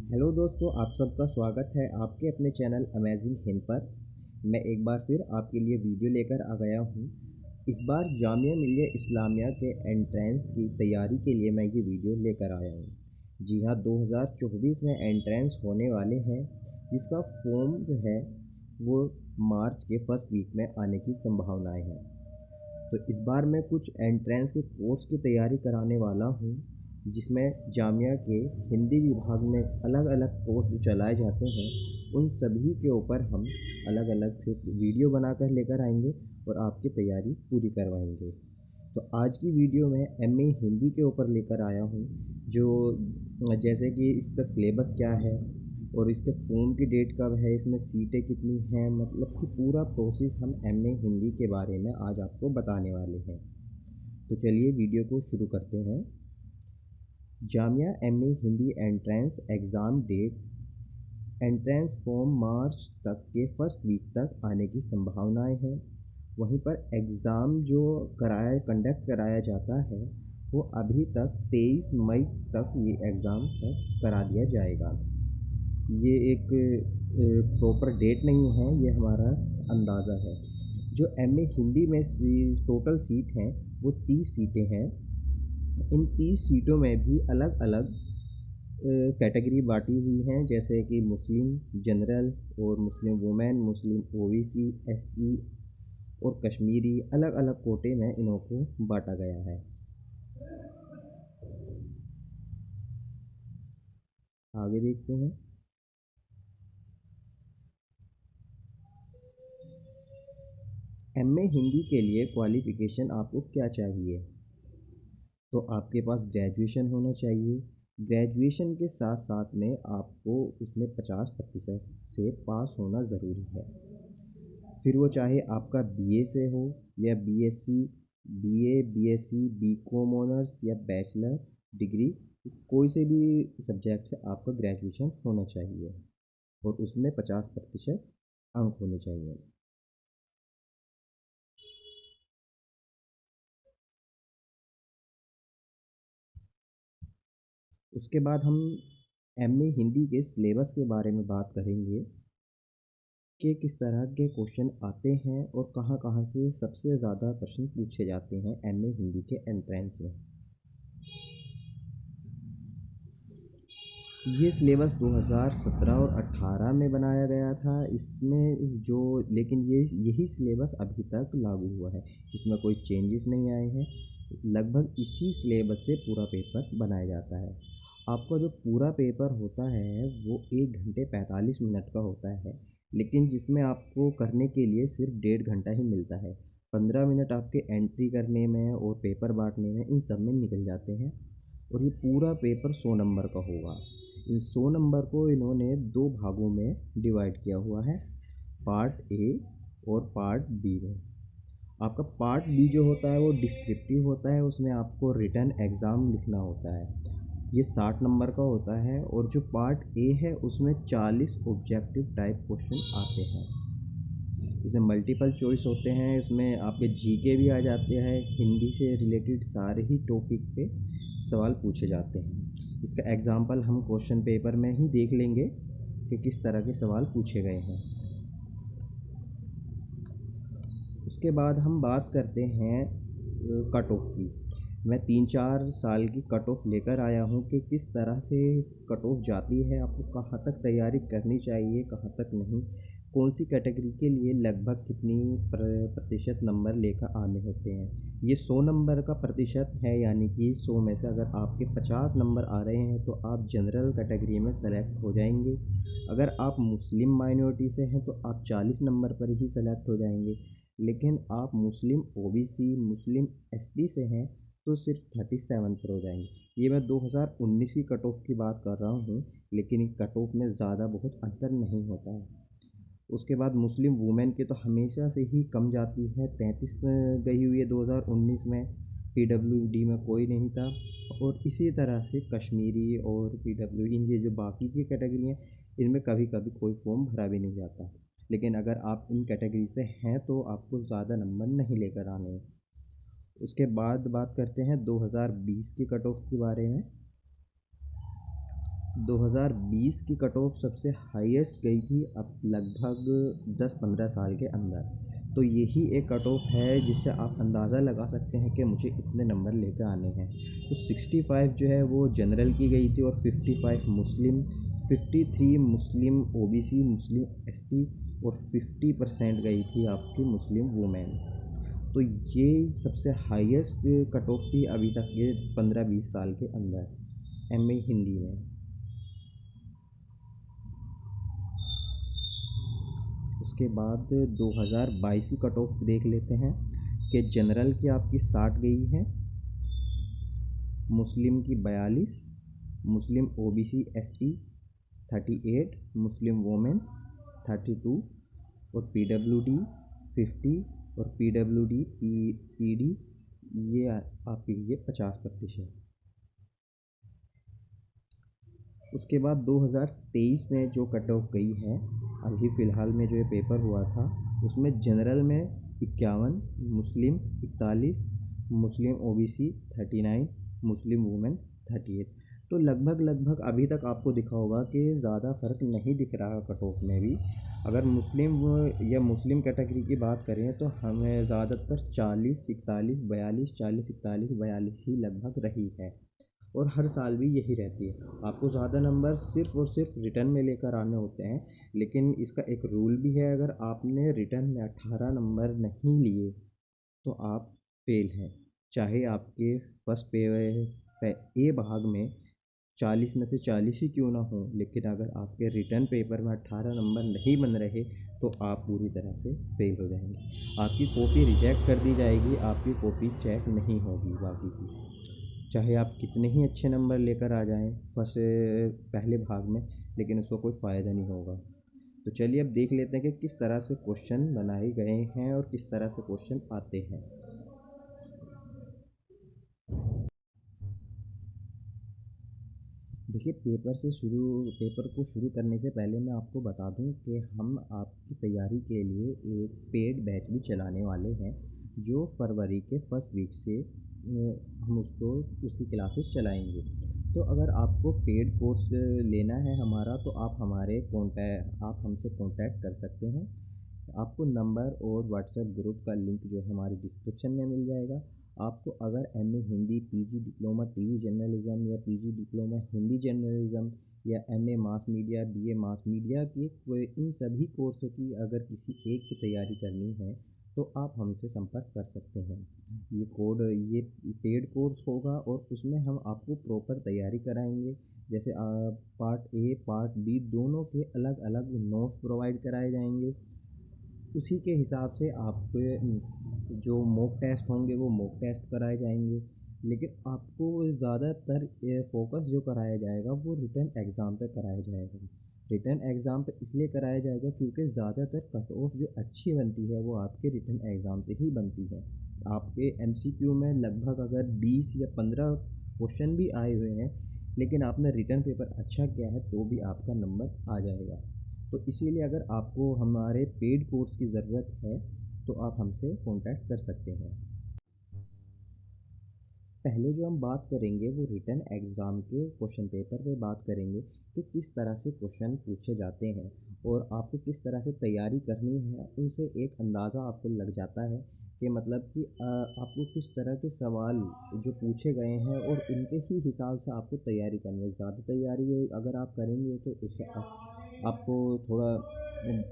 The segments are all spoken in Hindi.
हेलो दोस्तों, आप सबका स्वागत है आपके अपने चैनल अमेजिंग हिंद पर। मैं एक बार फिर आपके लिए वीडियो लेकर आ गया हूँ। इस बार जामिया मिलिया इस्लामिया के एंट्रेंस की तैयारी के लिए मैं ये वीडियो लेकर आया हूँ। जी हाँ, 2024 में एंट्रेंस होने वाले हैं, जिसका फॉर्म जो है वो मार्च के फर्स्ट वीक में आने की संभावनाएं हैं। तो इस बार मैं कुछ एंट्रेंस के कोर्स की तैयारी कराने वाला हूँ, जिसमें जामिया के हिंदी विभाग में अलग अलग कोर्स जो चलाए जाते हैं, उन सभी के ऊपर हम अलग अलग से वीडियो बनाकर लेकर आएंगे और आपकी तैयारी पूरी करवाएंगे। तो आज की वीडियो में एमए हिंदी के ऊपर लेकर आया हूँ, जो जैसे कि इसका सिलेबस क्या है और इसके फॉर्म की डेट कब है, इसमें सीटें कितनी हैं, मतलब कि पूरा प्रोसेस हम एमए हिंदी के बारे में आज आपको बताने वाले हैं। तो चलिए वीडियो को शुरू करते हैं। Jamia MA Hindi entrance exam date. Entrance form March तक के फर्स्ट वीक तक आने की संभावनाएं हैं। वहीं पर एग्ज़ाम जो कंडक्ट कराया जाता है, वो अभी तक 23 मई तक ये एग्ज़ाम तक करा दिया जाएगा। ये एक प्रॉपर डेट नहीं है, ये हमारा अंदाज़ा है। जो एमए हिंदी में टोटल सीट हैं वो 30 सीटें हैं। इन 30 सीटों में भी अलग अलग कैटेगरी बांटी हुई हैं, जैसे कि मुस्लिम जनरल और मुस्लिम वुमेन, मुस्लिम ओबीसी, एससी और कश्मीरी, अलग अलग कोटे में इन्हों को बांटा गया है। आगे देखते हैं। एमए हिंदी के लिए क्वालिफ़िकेशन आपको क्या चाहिए? तो आपके पास ग्रेजुएशन होना चाहिए। ग्रेजुएशन के साथ साथ में आपको उसमें 50% से पास होना ज़रूरी है। फिर वो चाहे आपका बीए से हो या BSc, BA, BSc, BCom honours या बैचलर डिग्री, कोई से भी सब्जेक्ट से आपका ग्रेजुएशन होना चाहिए और उसमें 50% अंक होने चाहिए। उसके बाद हम एमए हिंदी के सिलेबस के बारे में बात करेंगे कि किस तरह के क्वेश्चन आते हैं और कहाँ कहाँ से सबसे ज़्यादा प्रश्न पूछे जाते हैं एमए हिंदी के एंट्रेंस में। ये सिलेबस 2017 और 18 में बनाया गया था। इसमें जो लेकिन ये यही सिलेबस अभी तक लागू हुआ है, इसमें कोई चेंजेस नहीं आए हैं। लगभग इसी सिलेबस से पूरा पेपर बनाया जाता है। आपका जो पूरा पेपर होता है वो 1 घंटे 45 मिनट का होता है, लेकिन जिसमें आपको करने के लिए सिर्फ 1.5 घंटा ही मिलता है। 15 मिनट आपके एंट्री करने में और पेपर बांटने में, इन सब में निकल जाते हैं। और ये पूरा पेपर 100 नंबर का होगा। इन 100 नंबर को इन्होंने 2 भागों में डिवाइड किया हुआ है, पार्ट ए और पार्ट बी में। आपका पार्ट बी जो होता है वो डिस्क्रिप्टिव होता है, उसमें आपको रिटन एग्ज़ाम लिखना होता है। ये 60 नंबर का होता है। और जो पार्ट ए है उसमें 40 ऑब्जेक्टिव टाइप क्वेश्चन आते हैं। इसमें मल्टीपल चॉइस होते हैं, इसमें आपके जीके भी आ जाते हैं, हिंदी से रिलेटेड सारे ही टॉपिक पे सवाल पूछे जाते हैं। इसका एग्ज़ाम्पल हम क्वेश्चन पेपर में ही देख लेंगे कि किस तरह के सवाल पूछे गए हैं। उसके बाद हम बात करते हैं कट ऑफ की। मैं 3-4 साल की कट ऑफ लेकर आया हूँ कि किस तरह से कट ऑफ जाती है, आपको कहाँ तक तैयारी करनी चाहिए, कहाँ तक नहीं, कौन सी कैटेगरी के लिए लगभग कितनी प्रतिशत नंबर लेकर आने होते हैं। ये 100 नंबर का प्रतिशत है, यानी कि 100 में से अगर आपके 50 नंबर आ रहे हैं तो आप जनरल कैटेगरी में सेलेक्ट हो जाएंगे। अगर आप मुस्लिम माइनॉरिटी से हैं तो आप 40 नंबर पर ही सेलेक्ट हो जाएंगे। लेकिन आप मुस्लिम ओबीसी, मुस्लिम एसटी से हैं तो सिर्फ 37 पर हो जाएंगे। ये मैं 2019 की कट ऑफ की बात कर रहा हूँ, लेकिन कट ऑफ में ज़्यादा बहुत अंतर नहीं होता है। उसके बाद मुस्लिम वुमेन के तो हमेशा से ही कम जाती है, 33 में गई हुई है 2019 में। पीडब्ल्यूडी में कोई नहीं था। और इसी तरह से कश्मीरी और पीडब्ल्यू, इन ये जो बाकी की कैटेगरी हैं, इनमें कभी कभी कोई फॉर्म भरा भी नहीं जाता। लेकिन अगर आप इन कैटेगरी से हैं तो आपको ज़्यादा नंबर नहीं लेकर आने हैं। उसके बाद बात करते हैं 2020 की कट ऑफ के बारे में। 2020 की कट ऑफ सबसे हाईएस्ट गई थी अब लगभग 10-15 साल के अंदर। तो यही एक कट ऑफ है जिससे आप अंदाज़ा लगा सकते हैं कि मुझे इतने नंबर लेकर आने हैं। तो 65 जो है वो जनरल की गई थी और 55 मुस्लिम, 53 मुस्लिम ओबीसी, मुस्लिम एसटी और 50% गई थी आपकी मुस्लिम वुमेन। तो ये सबसे हाईएस्ट कट ऑफ थी अभी तक के 15-20 साल के अंदर एमए हिंदी में। उसके बाद 2022 की कट ऑफ देख लेते हैं कि जनरल की आपकी 60 गई है, मुस्लिम की 42, मुस्लिम ओबीसी एसटी 38, मुस्लिम वोमेन 32 और पीडब्ल्यूडी 50 और पीडब्ल्यूडी पीडी ये आपकी ये 50%। उसके बाद 2023 में जो कट ऑफ गई है अभी फ़िलहाल में जो ये पेपर हुआ था उसमें जनरल में 51, मुस्लिम 41, मुस्लिम ओबीसी 39, मुस्लिम वुमेन 38। तो लगभग अभी तक आपको दिखा होगा कि ज़्यादा फ़र्क नहीं दिख रहा कट ऑफ में भी। अगर मुस्लिम या मुस्लिम कैटेगरी की बात करें तो हमें ज़्यादातर 40-41, 42, 40-41, 42 ही लगभग रही है और हर साल भी यही रहती है। आपको ज़्यादा नंबर सिर्फ़ और सिर्फ रिटर्न में लेकर आने होते हैं, लेकिन इसका एक रूल भी है, अगर आपने रिटर्न में 18 नंबर नहीं लिए तो आप फ़ेल हैं। चाहे आपके फर्स्ट ए भाग में 40 में से 40 ही क्यों ना हों, लेकिन अगर आपके रिटर्न पेपर में 18 नंबर नहीं बन रहे तो आप पूरी तरह से फ़ेल हो जाएंगे। आपकी कॉपी रिजेक्ट कर दी जाएगी, आपकी कॉपी चेक नहीं होगी बाकी की। चाहे आप कितने ही अच्छे नंबर लेकर आ जाएं फर्स्ट पहले भाग में, लेकिन उसको कोई फ़ायदा नहीं होगा। तो चलिए अब देख लेते हैं कि किस तरह से क्वेश्चन बनाए गए हैं और किस तरह से क्वेश्चन आते हैं। देखिए पेपर को शुरू करने से पहले मैं आपको बता दूं कि हम आपकी तैयारी के लिए एक पेड बैच भी चलाने वाले हैं जो फरवरी के फर्स्ट वीक से हम उसकी क्लासेस चलाएंगे। तो अगर आपको पेड कोर्स लेना है हमारा तो आप हमसे कांटेक्ट कर सकते हैं। आपको नंबर और व्हाट्सएप ग्रुप का लिंक जो है हमारी डिस्क्रिप्शन में मिल जाएगा। आपको अगर MA Hindi, PG diploma TV journalism या पीजी डिप्लोमा हिंदी जर्नलिज्म या MA mass media, BA mass media की इन सभी कोर्सों की अगर किसी एक की तैयारी करनी है तो आप हमसे संपर्क कर सकते हैं। ये पेड कोर्स होगा और उसमें हम आपको प्रॉपर तैयारी कराएंगे। जैसे पार्ट ए पार्ट बी दोनों के अलग अलग नोट्स प्रोवाइड कराए जाएंगे। उसी के हिसाब से आपके जो मॉक टेस्ट होंगे वो मॉक टेस्ट कराए जाएंगे। लेकिन आपको ज़्यादातर फोकस जो कराया जाएगा वो रिटन एग्ज़ाम पे कराया जाएगा। रिटन एग्ज़ाम पे इसलिए कराया जाएगा क्योंकि ज़्यादातर कट ऑफ जो अच्छी बनती है वो आपके रिटन एग्ज़ाम से ही बनती है। आपके एमसीक्यू में लगभग अगर 20 या 15 क्वेश्चन भी आए हुए हैं लेकिन आपने रिटन पेपर अच्छा किया है तो भी आपका नंबर आ जाएगा। तो इसीलिए अगर आपको हमारे पेड कोर्स की ज़रूरत है तो आप हमसे कांटेक्ट कर सकते हैं। पहले जो हम बात करेंगे वो रिटन एग्ज़ाम के क्वेश्चन पेपर पे बात करेंगे कि किस तरह से क्वेश्चन पूछे जाते हैं और आपको किस तरह से तैयारी करनी है। उनसे एक अंदाज़ा आपको लग जाता है कि मतलब कि आपको किस तरह के सवाल जो पूछे गए हैं और उनके ही हिसाब से आपको तैयारी करनी है। ज़्यादा तैयारी अगर आप करेंगे तो उससे आपको थोड़ा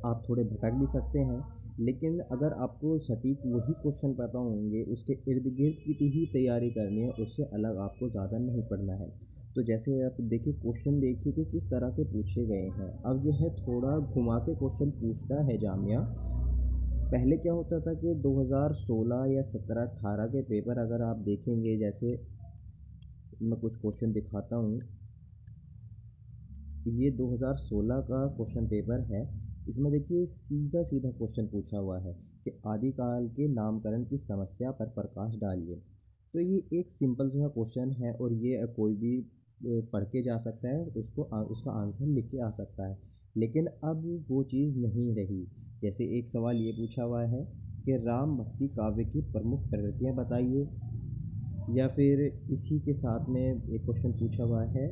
आप थोड़े भटक भी सकते हैं। लेकिन अगर आपको सटीक वही क्वेश्चन पता होंगे, उसके इर्द गिर्द की ही तैयारी करनी है, उससे अलग आपको ज़्यादा नहीं पढ़ना है। तो जैसे आप देखिए क्वेश्चन देखिए कि किस तरह के पूछे गए हैं। अब जो है थोड़ा घुमा के क्वेश्चन पूछता है जामिया। पहले क्या होता था कि 2016 या 17-18 के पेपर अगर आप देखेंगे, जैसे मैं कुछ क्वेश्चन दिखाता हूँ। ये 2016 का क्वेश्चन पेपर है। इसमें देखिए सीधा सीधा क्वेश्चन पूछा हुआ है कि आदिकाल के नामकरण की समस्या पर प्रकाश डालिए। तो ये एक सिंपल सा क्वेश्चन है और ये कोई भी पढ़ के जा सकता है, उसका आंसर लिख के आ सकता है। लेकिन अब वो चीज़ नहीं रही। जैसे एक सवाल ये पूछा हुआ है कि राम भक्ति काव्य की प्रमुख प्रवृत्तियाँ बताइए, या फिर इसी के साथ में एक क्वेश्चन पूछा हुआ है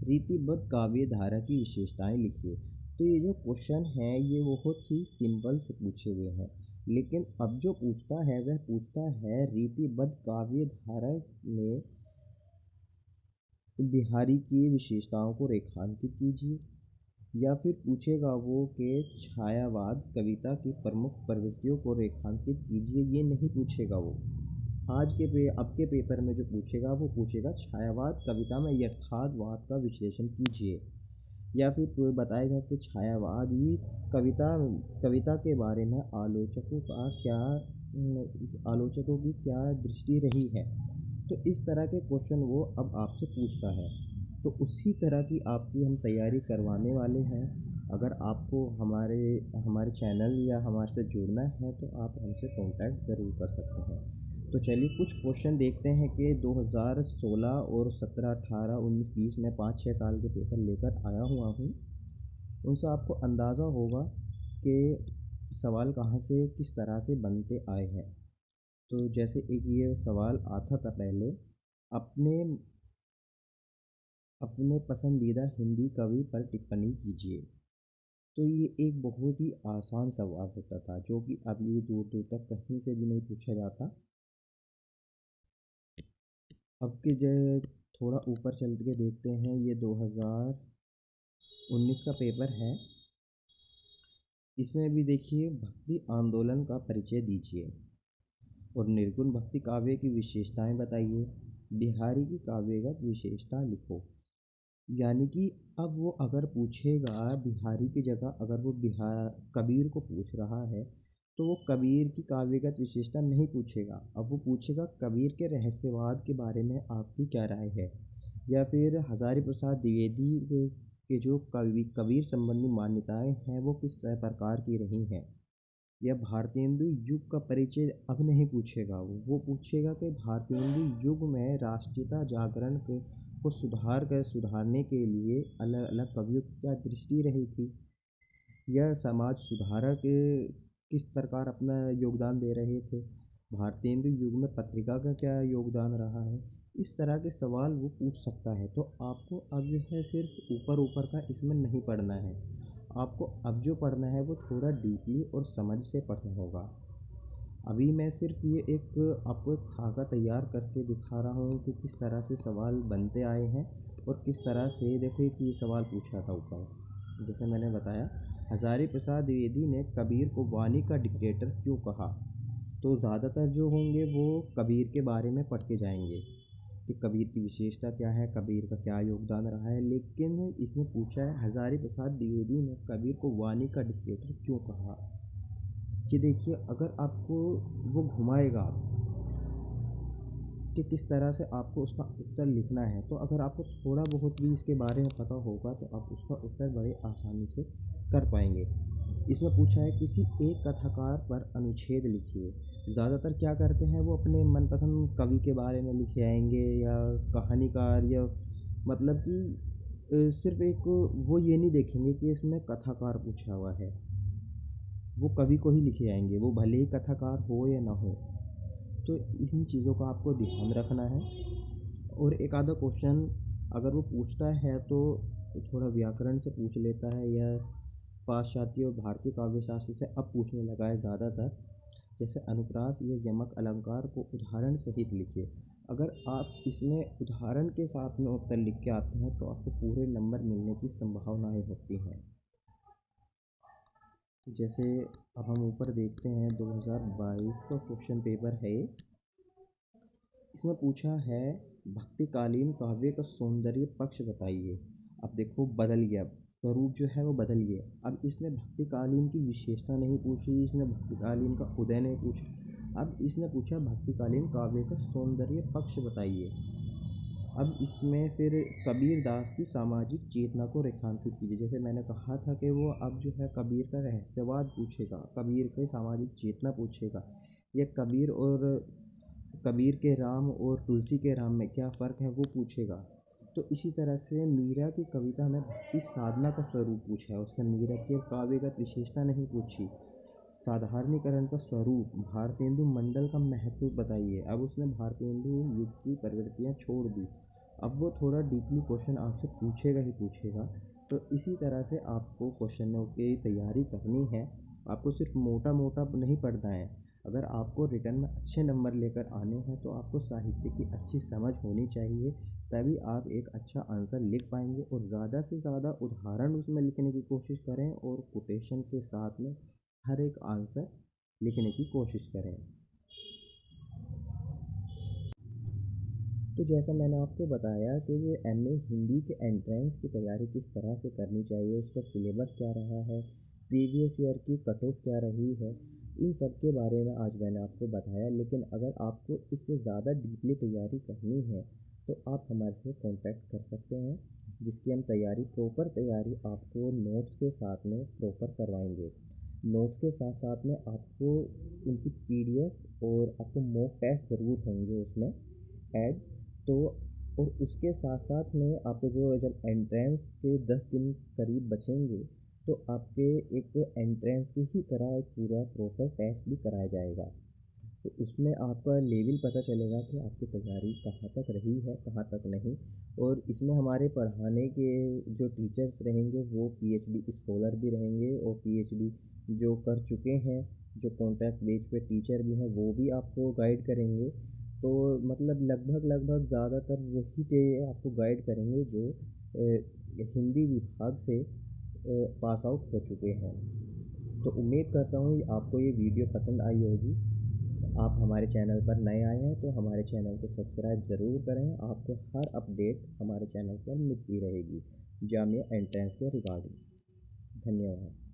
रीतिबद्ध काव्य धारा की विशेषताएं लिखिए। तो ये जो क्वेश्चन है ये बहुत ही सिंपल से पूछे हुए हैं, लेकिन अब जो पूछता है वह पूछता है रीतिबद्ध काव्य धारा में बिहारी की विशेषताओं को रेखांकित कीजिए। या फिर पूछेगा वो कि छायावाद कविता की प्रमुख प्रवृत्तियों को रेखांकित कीजिए। ये नहीं पूछेगा वो। अब के पेपर में जो पूछेगा वो पूछेगा छायावाद कविता में यथार्थवाद का विश्लेषण कीजिए। या फिर कोई बताएगा कि छायावादी कविता कविता के बारे में आलोचकों की क्या दृष्टि रही है। तो इस तरह के क्वेश्चन वो अब आपसे पूछता है। तो उसी तरह की आपकी हम तैयारी करवाने वाले हैं। अगर आपको हमारे हमारे चैनल या हमारे से जुड़ना है तो आप हमसे कांटेक्ट ज़रूर कर सकते हैं। तो चलिए कुछ क्वेश्चन देखते हैं कि 2016 और 17, 18, 19, 20 में 5-6 साल के पेपर लेकर आया हुआ हूँ। उनसे आपको अंदाज़ा होगा कि सवाल कहाँ से किस तरह से बनते आए हैं। तो जैसे एक ये सवाल आता था पहले, अपने अपने पसंदीदा हिंदी कवि पर टिप्पणी कीजिए। तो ये एक बहुत ही आसान सवाल होता था जो कि अब ये दूर दूर तक कहीं से भी नहीं पूछा जाता। अब के जो थोड़ा ऊपर चल के देखते हैं, ये 2019 का पेपर है। इसमें भी देखिए भक्ति आंदोलन का परिचय दीजिए और निर्गुण भक्ति काव्य की विशेषताएं बताइए। बिहारी की काव्यगत विशेषता लिखो। यानी कि अब वो अगर पूछेगा बिहारी की जगह, अगर वो बिहार कबीर को पूछ रहा है तो वो कबीर की काव्यगत विशेषता नहीं पूछेगा। अब वो पूछेगा कबीर के रहस्यवाद के बारे में आपकी क्या राय है। या फिर हजारी प्रसाद द्विवेदी के जो कबीर संबंधी मान्यताएं हैं वो किस प्रकार की रही हैं। या भारतेंदु युग का परिचय अब नहीं पूछेगा वो पूछेगा कि भारतेंदु युग में राष्ट्रीयता जागरण को सुधारने के लिए अलग अलग कवियों की क्या दृष्टि रही थी। यह समाज सुधारक किस प्रकार अपना योगदान दे रहे थे। भारतेंदु युग में पत्रिका का क्या योगदान रहा है। इस तरह के सवाल वो पूछ सकता है। तो आपको अब जो है सिर्फ ऊपर ऊपर का इसमें नहीं पढ़ना है। आपको अब जो पढ़ना है वो थोड़ा डीपली और समझ से पढ़ना होगा। अभी मैं सिर्फ ये एक आपको एक खाका तैयार करके दिखा रहा हूँ कि किस तरह से सवाल बनते आए हैं और किस तरह से देखो कि ये सवाल पूछा था ऊपर। जैसे मैंने बताया, हजारी प्रसाद द्विवेदी ने कबीर को वाणी का डिक्टेटर क्यों कहा। तो ज़्यादातर जो होंगे वो कबीर के बारे में पढ़ के जाएंगे कि कबीर की विशेषता क्या है, कबीर का क्या योगदान रहा है। लेकिन इसमें पूछा है हजारी प्रसाद द्विवेदी ने कबीर को वाणी का डिक्टेटर क्यों कहा। कि देखिए अगर आपको वो घुमाएगा कि किस तरह से आपको उसका उत्तर लिखना है, तो अगर आपको थोड़ा बहुत भी इसके बारे में पता होगा तो आप उसका उत्तर बड़े आसानी से कर पाएंगे। इसमें पूछा है किसी एक कथाकार पर अनुच्छेद लिखिए। ज़्यादातर क्या करते हैं वो अपने मनपसंद कवि के बारे में लिखे आएंगे या कहानीकार, या मतलब कि सिर्फ एक वो ये नहीं देखेंगे कि इसमें कथाकार पूछा हुआ है। वो कवि को ही लिखे आएंगे, वो भले ही कथाकार हो या ना हो। तो इन चीज़ों का आपको ध्यान रखना है। और एक आधा क्वेश्चन अगर वो पूछता है तो थोड़ा व्याकरण से पूछ लेता है, या पाश्चात्य और भारतीय काव्य शास्त्र से अब पूछने लगा है ज़्यादातर। जैसे अनुप्रास या यमक अलंकार को उदाहरण सहित लिखिए। अगर आप इसमें उदाहरण के साथ में उत्तर लिख के आते हैं तो आपको पूरे नंबर मिलने की संभावनाएं होती हैं। जैसे अब हम ऊपर देखते हैं 2022 का क्वेश्चन पेपर है। इसमें पूछा है भक्तिकालीन काव्य का सौंदर्य पक्ष बताइए। अब देखो बदल गया, स्वरूप जो है वो बदल गया। अब इसने भक्तिकालीन की विशेषता नहीं पूछी, इसने भक्तिकालीन का उदय नहीं पूछा। अब इसने पूछा भक्तिकालीन काव्य का सौंदर्य पक्ष बताइए। अब इसमें फिर कबीर दास की सामाजिक चेतना को रेखांकित कीजिए। जैसे मैंने कहा था कि वो अब जो है कबीर का रहस्यवाद पूछेगा, कबीर की सामाजिक चेतना पूछेगा, या कबीर के राम और तुलसी के राम में क्या फ़र्क है वो पूछेगा। तो इसी तरह से मीरा की कविता में भक्ति साधना का स्वरूप पूछा है। उसने मीरा की काव्यगत विशेषता नहीं पूछी। साधारणीकरण का स्वरूप, भारतेंदु मंडल का महत्व बताइए। अब उसने भारतेंदु युग की प्रवृत्तियाँ छोड़ दी। अब वो थोड़ा डीपली क्वेश्चन आपसे पूछेगा ही पूछेगा। तो इसी तरह से आपको क्वेश्चनों की तैयारी करनी है। आपको सिर्फ मोटा-मोटा नहीं पढ़ना है। अगर आपको रिटन में अच्छे नंबर लेकर आने हैं तो आपको साहित्य की अच्छी समझ होनी चाहिए, तभी आप एक अच्छा आंसर लिख पाएँगे और ज़्यादा से ज़्यादा उदाहरण उसमें लिखने की कोशिश करें और कोटेशन के साथ में हर एक आंसर लिखने की कोशिश करें। तो जैसा मैंने आपको बताया कि ये एमए हिंदी के एंट्रेंस की तैयारी किस तरह से करनी चाहिए, उसका सिलेबस क्या रहा है, प्रीवियस ईयर की कट ऑफ क्या रही है, इन सब के बारे में आज मैंने आपको बताया। लेकिन अगर आपको इससे ज़्यादा डीपली तैयारी करनी है तो आप हमारे से कांटेक्ट कर सकते हैं, जिसकी हम तैयारी प्रॉपर तैयारी आपको नोट्स के साथ में प्रॉपर करवाएंगे। नोट्स के साथ साथ में आपको उनकी पीडीएफ और आपको मॉक टेस्ट ज़रूर होंगे उसमें ऐड। तो और उसके साथ-साथ में आपको जो जब एंट्रेंस के 10 दिन करीब बचेंगे, तो आपके एक एंट्रेंस की ही तरह एक पूरा प्रॉपर टेस्ट भी कराया जाएगा। तो उसमें आपका लेवल पता चलेगा कि आपकी तैयारी कहाँ तक रही है, कहाँ तक नहीं। और इसमें हमारे पढ़ाने के जो टीचर्स रहेंगे वो पीएचडी स्कॉलर भी रहेंगे और पीएचडी जो कर चुके हैं, जो कॉन्ट्रैक्ट बेस पे टीचर भी हैं, वो भी आपको गाइड करेंगे। तो मतलब लगभग ज़्यादातर वही टे आपको गाइड करेंगे जो हिंदी विभाग से पास आउट हो चुके हैं। तो उम्मीद करता हूँ आपको ये वीडियो पसंद आई होगी। आप हमारे चैनल पर नए आए हैं तो हमारे चैनल को सब्सक्राइब ज़रूर करें। आपको हर अपडेट हमारे चैनल पर मिलती रहेगी जामिया एंट्रेंस के रिगार्डिंग। धन्यवाद।